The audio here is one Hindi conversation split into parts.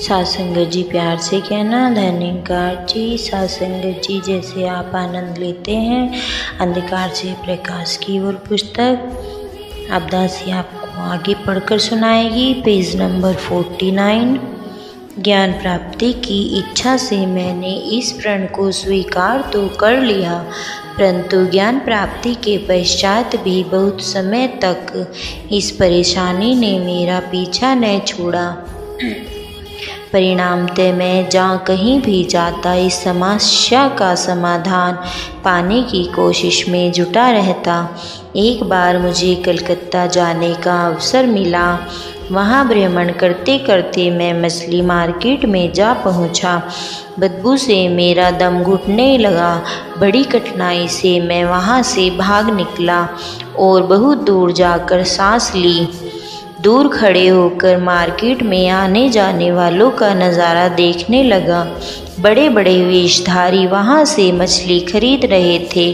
साथ संगत जी प्यार से कहना, धन्यकार जी। साथ संगत जी, जैसे आप आनंद लेते हैं अंधकार से प्रकाश की ओर पुस्तक, अब दासी आपको आगे पढ़कर सुनाएगी। Page number 49। ज्ञान प्राप्ति की इच्छा से मैंने इस प्रण को स्वीकार तो कर लिया, परंतु ज्ञान प्राप्ति के पश्चात भी बहुत समय तक इस परेशानी ने मेरा पीछा न छोड़ा। परिणामतः मैं जहाँ कहीं भी जाता इस समस्या का समाधान पाने की कोशिश में जुटा रहता। एक बार मुझे कलकत्ता जाने का अवसर मिला। वहाँ भ्रमण करते करते मैं मछली मार्केट में जा पहुँचा। बदबू से मेरा दम घुटने लगा। बड़ी कठिनाई से मैं वहाँ से भाग निकला और बहुत दूर जाकर सांस ली। दूर खड़े होकर मार्केट में आने जाने वालों का नज़ारा देखने लगा। बड़े बड़े वेशधारी वहाँ से मछली खरीद रहे थे।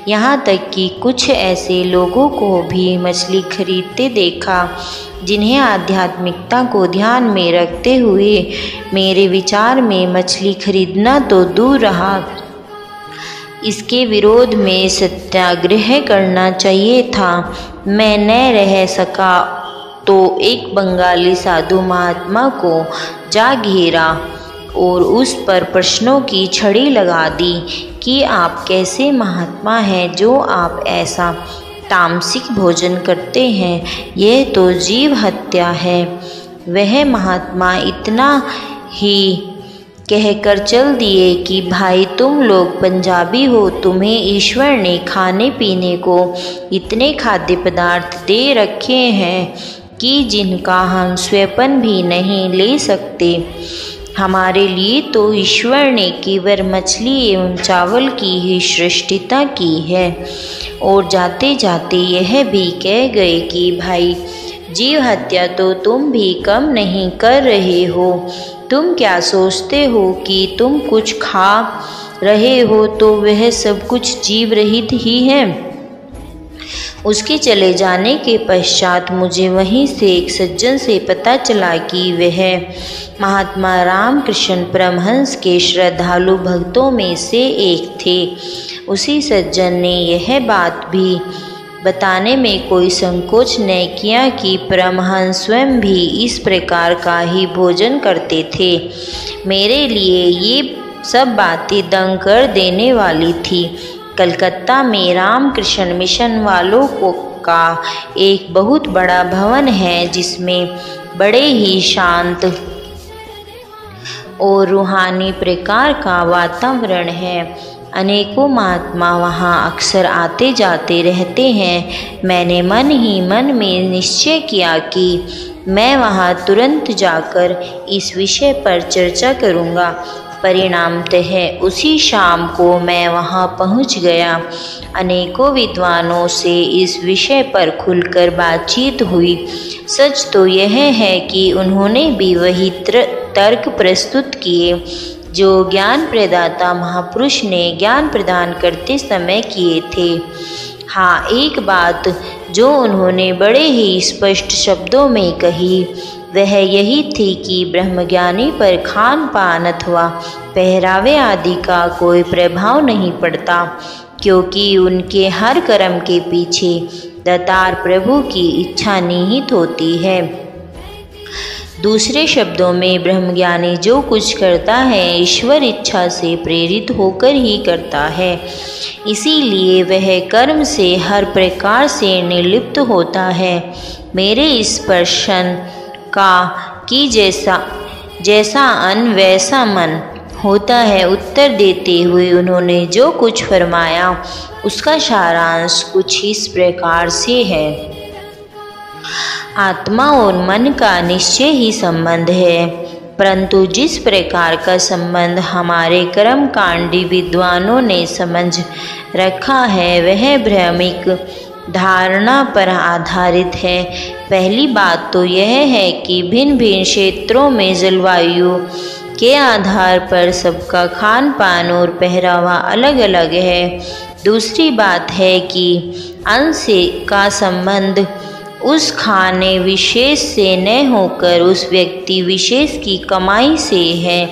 यहाँ तक कि कुछ ऐसे लोगों को भी मछली खरीदते देखा जिन्हें आध्यात्मिकता को ध्यान में रखते हुए मेरे विचार में मछली खरीदना तो दूर रहा, इसके विरोध में सत्याग्रह करना चाहिए था। मैं न रह सका तो एक बंगाली साधु महात्मा को जा घेरा और उस पर प्रश्नों की छड़ी लगा दी कि आप कैसे महात्मा हैं जो आप ऐसा तामसिक भोजन करते हैं, यह तो जीव हत्या है। वह महात्मा इतना ही कहकर चल दिए कि भाई तुम लोग पंजाबी हो, तुम्हें ईश्वर ने खाने पीने को इतने खाद्य पदार्थ दे रखे हैं कि जिनका हम स्वयं भी नहीं ले सकते। हमारे लिए तो ईश्वर ने केवल मछली एवं चावल की ही सृष्टिता की है। और जाते जाते यह भी कह गए कि भाई जीव हत्या तो तुम भी कम नहीं कर रहे हो। तुम क्या सोचते हो कि तुम कुछ खा रहे हो तो वह सब कुछ जीव रहित ही है। उसके चले जाने के पश्चात मुझे वहीं से एक सज्जन से पता चला कि वह महात्मा रामकृष्ण परमहंस के श्रद्धालु भक्तों में से एक थे। उसी सज्जन ने यह बात भी बताने में कोई संकोच न किया कि परमहंस स्वयं भी इस प्रकार का ही भोजन करते थे। मेरे लिए ये सब बातें दंग कर देने वाली थी। कलकत्ता में रामकृष्ण मिशन वालों का एक बहुत बड़ा भवन है जिसमें बड़े ही शांत और रूहानी प्रकार का वातावरण है। अनेकों महात्मा वहाँ अक्सर आते जाते रहते हैं। मैंने मन ही मन में निश्चय किया कि मैं वहाँ तुरंत जाकर इस विषय पर चर्चा करूँगा। परिणामतः उसी शाम को मैं वहाँ पहुँच गया। अनेकों विद्वानों से इस विषय पर खुलकर बातचीत हुई। सच तो यह है कि उन्होंने भी वही तर्क प्रस्तुत किए जो ज्ञान प्रदाता महापुरुष ने ज्ञान प्रदान करते समय किए थे। हाँ, एक बात जो उन्होंने बड़े ही स्पष्ट शब्दों में कही वह यही थी कि ब्रह्मज्ञानी पर खान पान अथवा पहरावे आदि का कोई प्रभाव नहीं पड़ता, क्योंकि उनके हर कर्म के पीछे दातार प्रभु की इच्छा निहित होती है। दूसरे शब्दों में ब्रह्मज्ञानी जो कुछ करता है ईश्वर इच्छा से प्रेरित होकर ही करता है। इसीलिए वह कर्म से हर प्रकार से निर्लिप्त होता है। मेरे इस प्रश्न का कि जैसा अन्न वैसा मन होता है उत्तर देते हुए उन्होंने जो कुछ फरमाया उसका सारांश कुछ इस प्रकार से है। आत्मा और मन का निश्चय ही संबंध है, परंतु जिस प्रकार का संबंध हमारे कर्मकांडी विद्वानों ने समझ रखा है वह भ्रमिक धारणा पर आधारित है। पहली बात तो यह है कि भिन्न भिन्न क्षेत्रों में जलवायु के आधार पर सबका खान पान और पहरावा अलग अलग है। दूसरी बात है कि अंश का संबंध उस खाने विशेष से न होकर उस व्यक्ति विशेष की कमाई से है।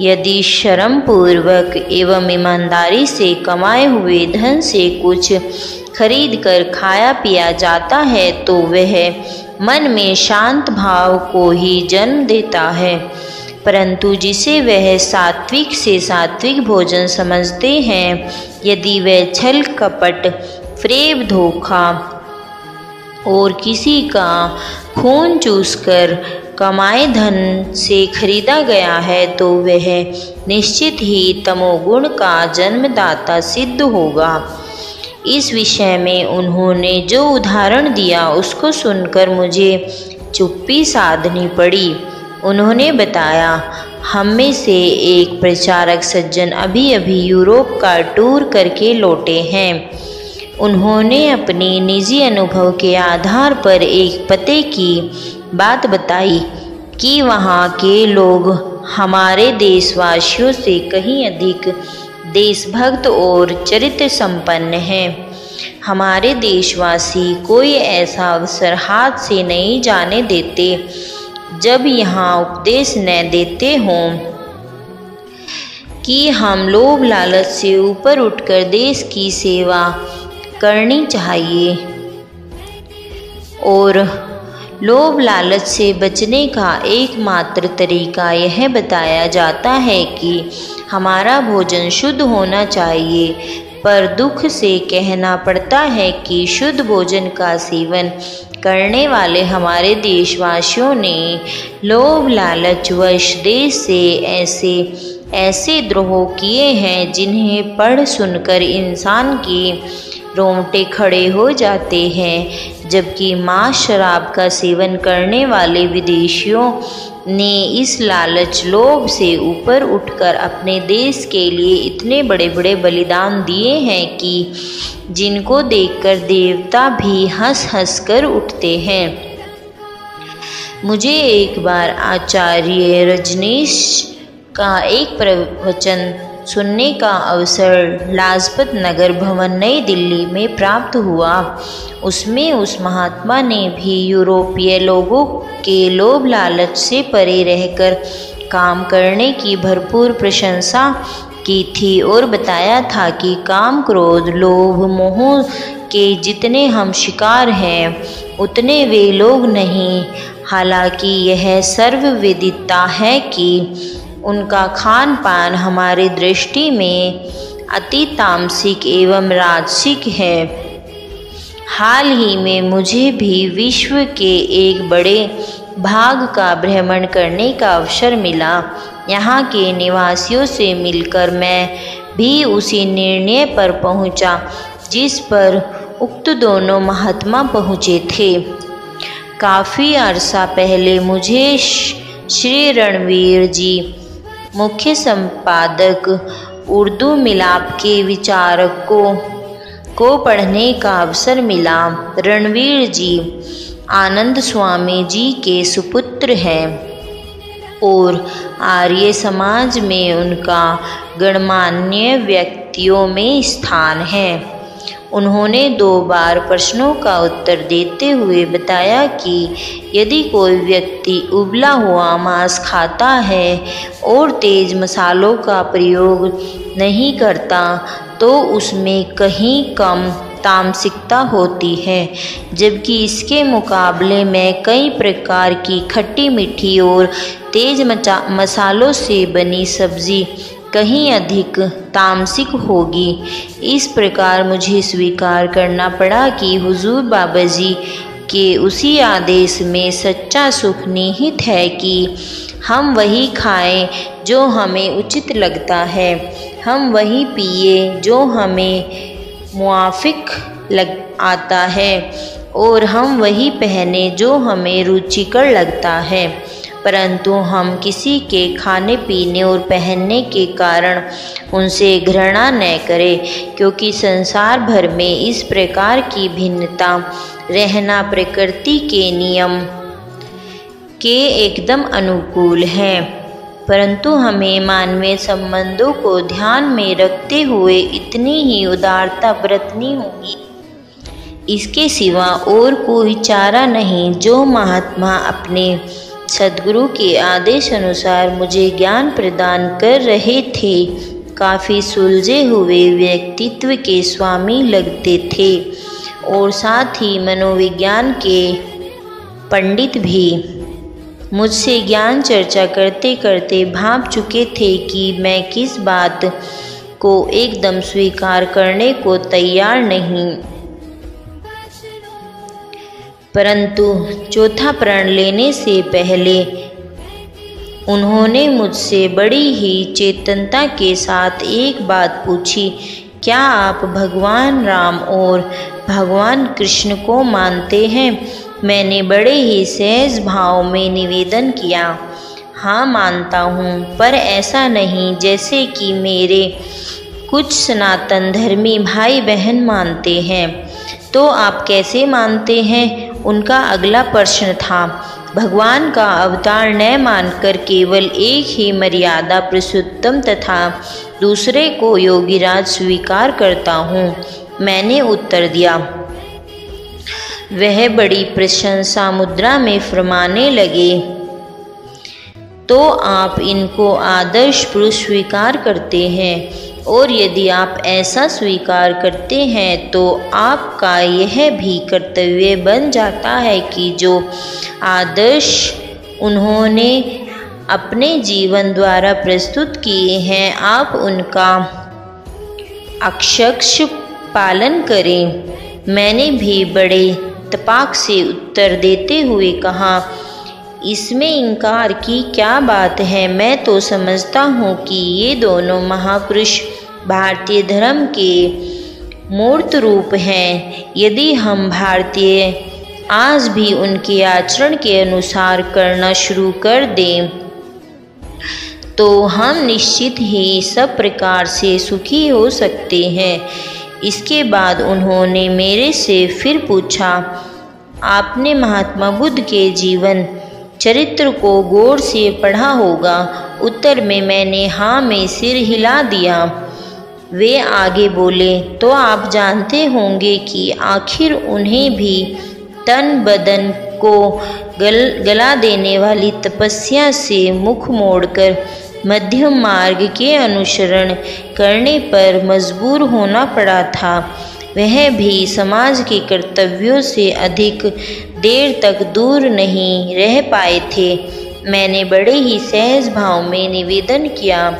यदि शर्म पूर्वक एवं ईमानदारी से कमाए हुए धन से कुछ खरीद कर खाया पिया जाता है तो वह मन में शांत भाव को ही जन्म देता है, परंतु जिसे वह सात्विक से सात्विक भोजन समझते हैं, यदि वह छल कपट फ्रेब धोखा और किसी का खून चूसकर कमाए धन से खरीदा गया है तो वह निश्चित ही तमोगुण का जन्मदाता सिद्ध होगा। इस विषय में उन्होंने जो उदाहरण दिया उसको सुनकर मुझे चुप्पी साधनी पड़ी। उन्होंने बताया, हम में से एक प्रचारक सज्जन अभी अभी यूरोप का टूर करके लौटे हैं। उन्होंने अपने निजी अनुभव के आधार पर एक पते की बात बताई कि वहाँ के लोग हमारे देशवासियों से कहीं अधिक देशभक्त और चरित्र संपन्न हैं। हमारे देशवासी कोई ऐसा अवसर हाथ से नहीं जाने देते जब यहाँ उपदेश न देते हों कि हम लोभ लालच से ऊपर उठकर देश की सेवा करनी चाहिए, और लोभ लालच से बचने का एकमात्र तरीका यह बताया जाता है कि हमारा भोजन शुद्ध होना चाहिए। पर दुख से कहना पड़ता है कि शुद्ध भोजन का सेवन करने वाले हमारे देशवासियों ने लोभ लालच वश देश से ऐसे द्रोह किए हैं जिन्हें पढ़ सुनकर इंसान के रोंगटे खड़े हो जाते हैं। जबकि मांस शराब का सेवन करने वाले विदेशियों ने इस लालच लोभ से ऊपर उठकर अपने देश के लिए इतने बड़े बड़े बलिदान दिए हैं कि जिनको देखकर देवता भी हंस हंस कर उठते हैं। मुझे एक बार आचार्य रजनीश का एक प्रवचन सुनने का अवसर लाजपत नगर भवन नई दिल्ली में प्राप्त हुआ। उसमें उस महात्मा ने भी यूरोपीय लोगों के लोभ लालच से परे रहकर काम करने की भरपूर प्रशंसा की थी और बताया था कि काम क्रोध लोभ मोह के जितने हम शिकार हैं उतने वे लोग नहीं। हालांकि यह सर्वविदिता है कि उनका खान पान हमारी दृष्टि में अति तामसिक एवं राजसिक है। हाल ही में मुझे भी विश्व के एक बड़े भाग का भ्रमण करने का अवसर मिला। यहाँ के निवासियों से मिलकर मैं भी उसी निर्णय पर पहुँचा जिस पर उक्त दोनों महात्मा पहुँचे थे। काफ़ी अरसा पहले मुझे श्री रणवीर जी, मुख्य संपादक उर्दू मिलाप के विचारकों को पढ़ने का अवसर मिला। रणवीर जी आनंद स्वामी जी के सुपुत्र हैं और आर्य समाज में उनका गणमान्य व्यक्तियों में स्थान है। उन्होंने 2 बार प्रश्नों का उत्तर देते हुए बताया कि यदि कोई व्यक्ति उबला हुआ मांस खाता है और तेज मसालों का प्रयोग नहीं करता तो उसमें कहीं कम तामसिकता होती है, जबकि इसके मुकाबले में कई प्रकार की खट्टी मीठी और तेज मसालों से बनी सब्ज़ी कहीं अधिक तामसिक होगी। इस प्रकार मुझे स्वीकार करना पड़ा कि हुजूर बाबा जी के उसी आदेश में सच्चा सुख निहित है कि हम वही खाएं जो हमें उचित लगता है, हम वही पिए जो हमें मुआफिक लग आता है और हम वही पहने जो हमें रुचिकर लगता है। परंतु हम किसी के खाने पीने और पहनने के कारण उनसे घृणा न करें, क्योंकि संसार भर में इस प्रकार की भिन्नता रहना प्रकृति के नियम के एकदम अनुकूल है। परंतु हमें मानवीय संबंधों को ध्यान में रखते हुए इतनी ही उदारता बरतनी होगी इसके सिवा और कोई चारा नहीं। जो महात्मा अपने सद्गुरु के आदेश अनुसार मुझे ज्ञान प्रदान कर रहे थे, काफ़ी सुलझे हुए व्यक्तित्व के स्वामी लगते थे और साथ ही मनोविज्ञान के पंडित भी। मुझसे ज्ञान चर्चा करते करते भाप चुके थे कि मैं किस बात को एकदम स्वीकार करने को तैयार नहीं, परंतु चौथा प्रण लेने से पहले उन्होंने मुझसे बड़ी ही चेतनता के साथ एक बात पूछी, क्या आप भगवान राम और भगवान कृष्ण को मानते हैं? मैंने बड़े ही सहज भाव में निवेदन किया, हाँ मानता हूँ, पर ऐसा नहीं जैसे कि मेरे कुछ सनातन धर्मी भाई बहन मानते हैं। तो आप कैसे मानते हैं? उनका अगला प्रश्न था। भगवान का अवतार न मानकर केवल एक ही मर्यादा पुरुषोत्तम तथा दूसरे को योगीराज स्वीकार करता हूँ, मैंने उत्तर दिया। वह बड़ी प्रशंसा मुद्रा में फरमाने लगे, तो आप इनको आदर्श पुरुष स्वीकार करते हैं, और यदि आप ऐसा स्वीकार करते हैं तो आपका यह भी कर्तव्य बन जाता है कि जो आदर्श उन्होंने अपने जीवन द्वारा प्रस्तुत किए हैं, आप उनका अक्षरशः पालन करें। मैंने भी बड़े तपाक से उत्तर देते हुए कहा, इसमें इनकार की क्या बात है? मैं तो समझता हूँ कि ये दोनों महापुरुष भारतीय धर्म के मूर्त रूप हैं। यदि हम भारतीय आज भी उनके आचरण के अनुसार करना शुरू कर दें तो हम निश्चित ही सब प्रकार से सुखी हो सकते हैं। इसके बाद उन्होंने मेरे से फिर पूछा, आपने महात्मा बुद्ध के जीवन चरित्र को गौर से पढ़ा होगा? उत्तर में मैंने हाँ में सिर हिला दिया। वे आगे बोले, तो आप जानते होंगे कि आखिर उन्हें भी तन बदन को गला देने वाली तपस्या से मुख मोड़कर मध्यम मार्ग के अनुसरण करने पर मजबूर होना पड़ा था। वह भी समाज के कर्तव्यों से अधिक देर तक दूर नहीं रह पाए थे। मैंने बड़े ही सहज भाव में निवेदन किया,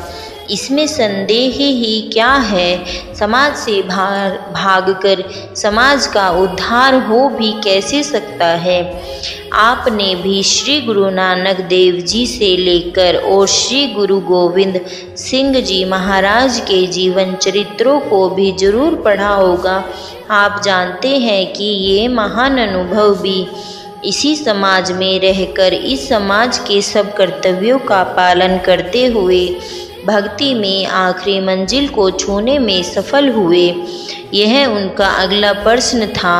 इसमें संदेह ही क्या है? समाज से भागकर समाज का उद्धार हो भी कैसे सकता है? आपने भी श्री गुरु नानक देव जी से लेकर और श्री गुरु गोविंद सिंह जी महाराज के जीवन चरित्रों को भी जरूर पढ़ा होगा। आप जानते हैं कि ये महान अनुभव भी इसी समाज में रहकर इस समाज के सब कर्तव्यों का पालन करते हुए भक्ति में आखिरी मंजिल को छूने में सफल हुए। यह उनका अगला प्रश्न था।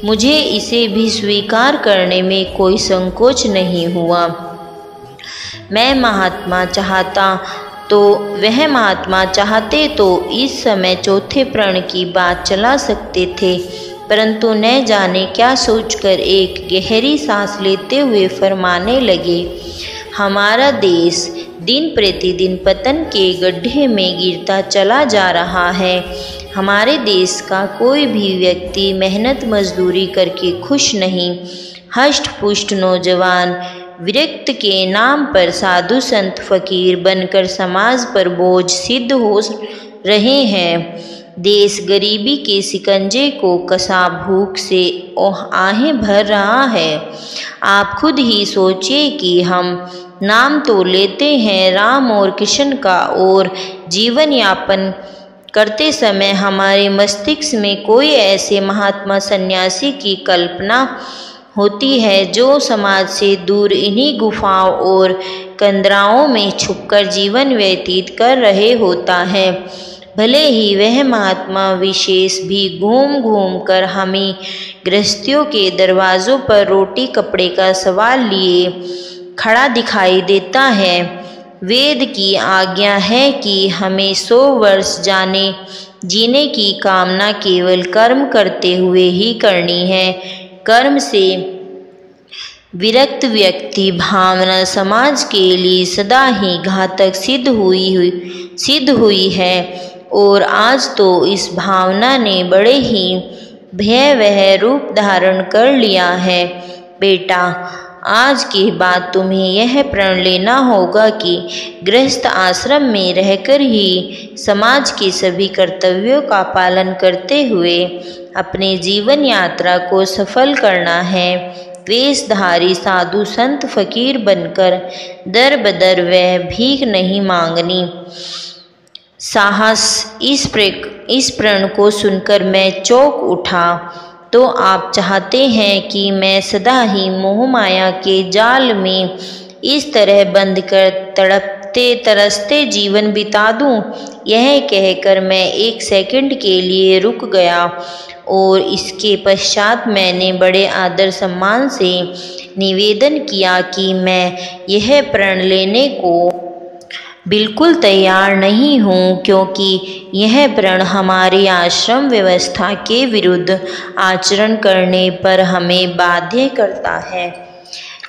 मुझे इसे भी स्वीकार करने में कोई संकोच नहीं हुआ। वह महात्मा चाहते तो इस समय चौथे प्रण की बात चला सकते थे, परंतु न जाने क्या सोचकर एक गहरी सांस लेते हुए फरमाने लगे, हमारा देश दिन प्रतिदिन पतन के गड्ढे में गिरता चला जा रहा है। हमारे देश का कोई भी व्यक्ति मेहनत मजदूरी करके खुश नहीं। हष्ट पुष्ट नौजवान विरक्त के नाम पर साधु संत फकीर बनकर समाज पर बोझ सिद्ध हो रहे हैं। देश गरीबी के शिकंजे को कसा भूख से आहें भर रहा है। आप खुद ही सोचिए कि हम नाम तो लेते हैं राम और कृष्ण का, और जीवन यापन करते समय हमारे मस्तिष्क में कोई ऐसे महात्मा सन्यासी की कल्पना होती है जो समाज से दूर इन्हीं गुफाओं और कंदराओं में छुपकर जीवन व्यतीत कर रहे होता है। भले ही वह महात्मा विशेष भी घूम घूम कर हमें गृहस्थियों के दरवाज़ों पर रोटी कपड़े का सवाल लिए खड़ा दिखाई देता है। वेद की आज्ञा है कि हमें 100 वर्ष जीने की कामना केवल कर्म करते हुए ही करनी है। कर्म से विरक्त व्यक्ति भावना समाज के लिए सदा ही घातक सिद्ध हुई है और आज तो इस भावना ने बड़े ही भयावह रूप धारण कर लिया है। बेटा, आज के बाद तुम्हें यह प्रण लेना होगा कि गृहस्थ आश्रम में रहकर ही समाज के सभी कर्तव्यों का पालन करते हुए अपने जीवन यात्रा को सफल करना है। वेशधारी साधु संत फकीर बनकर दर बदर वह भीख नहीं मांगनी। साहस, इस प्रण को सुनकर मैं चौंक उठा। तो आप चाहते हैं कि मैं सदा ही मोह माया के जाल में इस तरह बंद कर तड़पते तरसते जीवन बिता दूं? यह कहकर मैं एक सेकंड के लिए रुक गया और इसके पश्चात मैंने बड़े आदर सम्मान से निवेदन किया कि मैं यह प्रण लेने को बिल्कुल तैयार नहीं हूँ, क्योंकि यह प्रण हमारी आश्रम व्यवस्था के विरुद्ध आचरण करने पर हमें बाध्य करता है।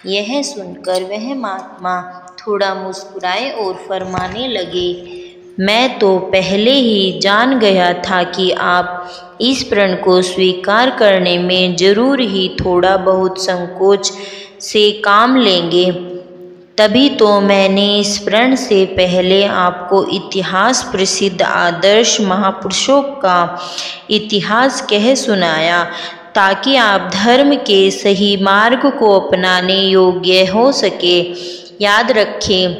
यह सुनकर वह महात्मा थोड़ा मुस्कुराए और फरमाने लगे, मैं तो पहले ही जान गया था कि आप इस प्रण को स्वीकार करने में जरूर ही थोड़ा बहुत संकोच से काम लेंगे। तभी तो मैंने इस प्रण से पहले आपको इतिहास प्रसिद्ध आदर्श महापुरुषों का इतिहास कह सुनाया, ताकि आप धर्म के सही मार्ग को अपनाने योग्य हो सके। याद रखें,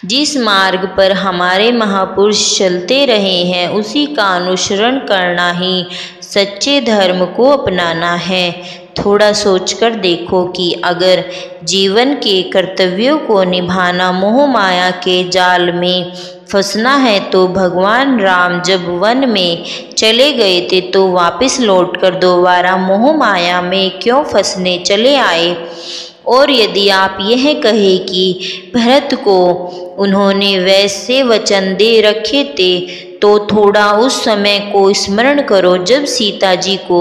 जिस मार्ग पर हमारे महापुरुष चलते रहे हैं उसी का अनुसरण करना ही सच्चे धर्म को अपनाना है। थोड़ा सोचकर देखो कि अगर जीवन के कर्तव्यों को निभाना मोह माया के जाल में फंसना है तो भगवान राम जब वन में चले गए थे तो वापस लौटकर दोबारा मोह माया में क्यों फंसने चले आए? और यदि आप यह कहें कि भरत को उन्होंने वैसे वचन दे रखे थे तो थोड़ा उस समय को स्मरण करो जब सीता जी को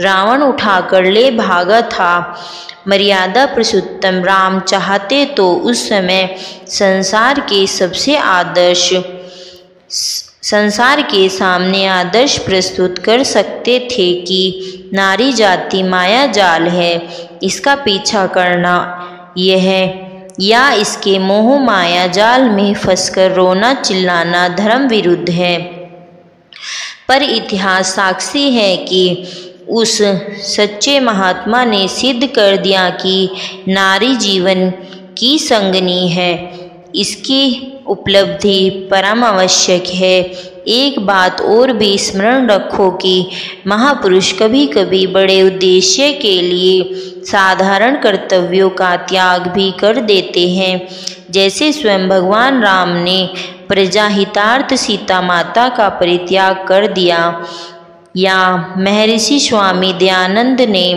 रावण उठाकर ले भागा था। मर्यादा पुरुषोत्तम राम चाहते तो उस समय संसार के सामने आदर्श प्रस्तुत कर सकते थे कि नारी जाति माया जाल है, इसका पीछा करना या इसके मोह माया जाल में फंसकर रोना चिल्लाना धर्म विरुद्ध है। पर इतिहास साक्षी है कि उस सच्चे महात्मा ने सिद्ध कर दिया कि नारी जीवन की संगनी है। इसकी उपलब्धि परम आवश्यक है। एक बात और भी स्मरण रखो कि महापुरुष कभी कभी बड़े उद्देश्य के लिए साधारण कर्तव्यों का त्याग भी कर देते हैं। जैसे स्वयं भगवान राम ने प्रजाहितार्थ सीता माता का परित्याग कर दिया, या महर्षि स्वामी दयानंद ने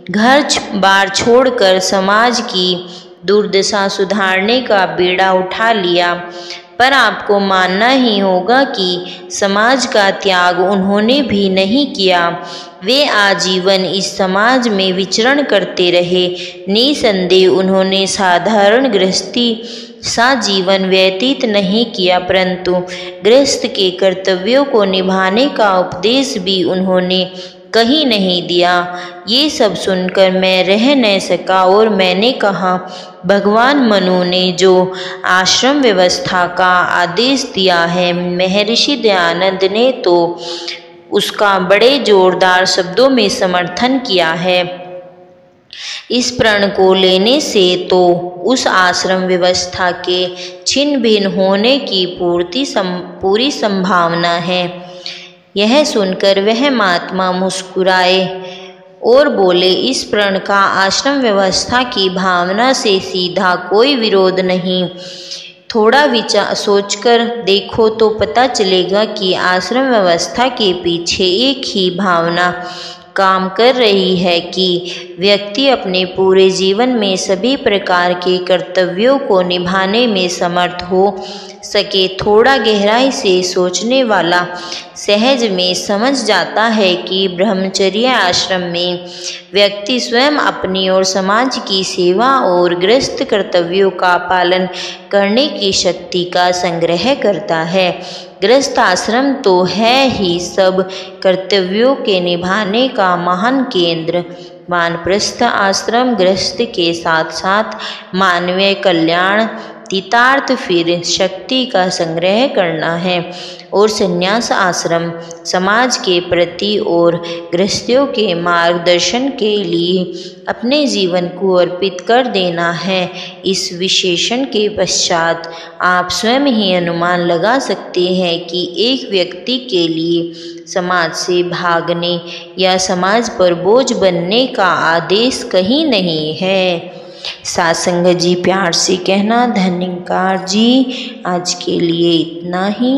घर बार छोड़कर समाज की दुर्दशा सुधारने का बीड़ा उठा लिया। पर आपको मानना ही होगा कि समाज का त्याग उन्होंने भी नहीं किया। वे आजीवन इस समाज में विचरण करते रहे। निसंदेह उन्होंने साधारण गृहस्थी सा जीवन व्यतीत नहीं किया, परंतु गृहस्थ के कर्तव्यों को निभाने का उपदेश भी उन्होंने कहीं नहीं दिया। ये सब सुनकर मैं रह न सका और मैंने कहा, भगवान मनु ने जो आश्रम व्यवस्था का आदेश दिया है, महर्षि दयानंद ने तो उसका बड़े जोरदार शब्दों में समर्थन किया है। इस प्रण को लेने से तो उस आश्रम व्यवस्था के छिन्न भिन्न होने की पूरी संभावना है। यह सुनकर वह महात्मा मुस्कुराए और बोले, इस प्रण का आश्रम व्यवस्था की भावना से सीधा कोई विरोध नहीं। थोड़ा सोचकर देखो तो पता चलेगा कि आश्रम व्यवस्था के पीछे एक ही भावना काम कर रही है कि व्यक्ति अपने पूरे जीवन में सभी प्रकार के कर्तव्यों को निभाने में समर्थ हो सके। थोड़ा गहराई से सोचने वाला सहज में समझ जाता है कि ब्रह्मचर्य आश्रम में व्यक्ति स्वयं अपनी और समाज की सेवा और गृहस्थ कर्तव्यों का पालन करने की शक्ति का संग्रह करता है। गृहस्थ आश्रम तो है ही सब कर्तव्यों के निभाने का महान केंद्र। वानप्रस्थ आश्रम गृहस्थ के साथ साथ मानवीय कल्याण तीतार्थ फिर शक्ति का संग्रह करना है, और संन्यास आश्रम समाज के प्रति और गृहस्थियों के मार्गदर्शन के लिए अपने जीवन को अर्पित कर देना है। इस विशेषण के पश्चात आप स्वयं ही अनुमान लगा सकते हैं कि एक व्यक्ति के लिए समाज से भागने या समाज पर बोझ बनने का आदेश कहीं नहीं है। सत्संग जी प्यार से कहना। धन्यवाद जी। आज के लिए इतना ही।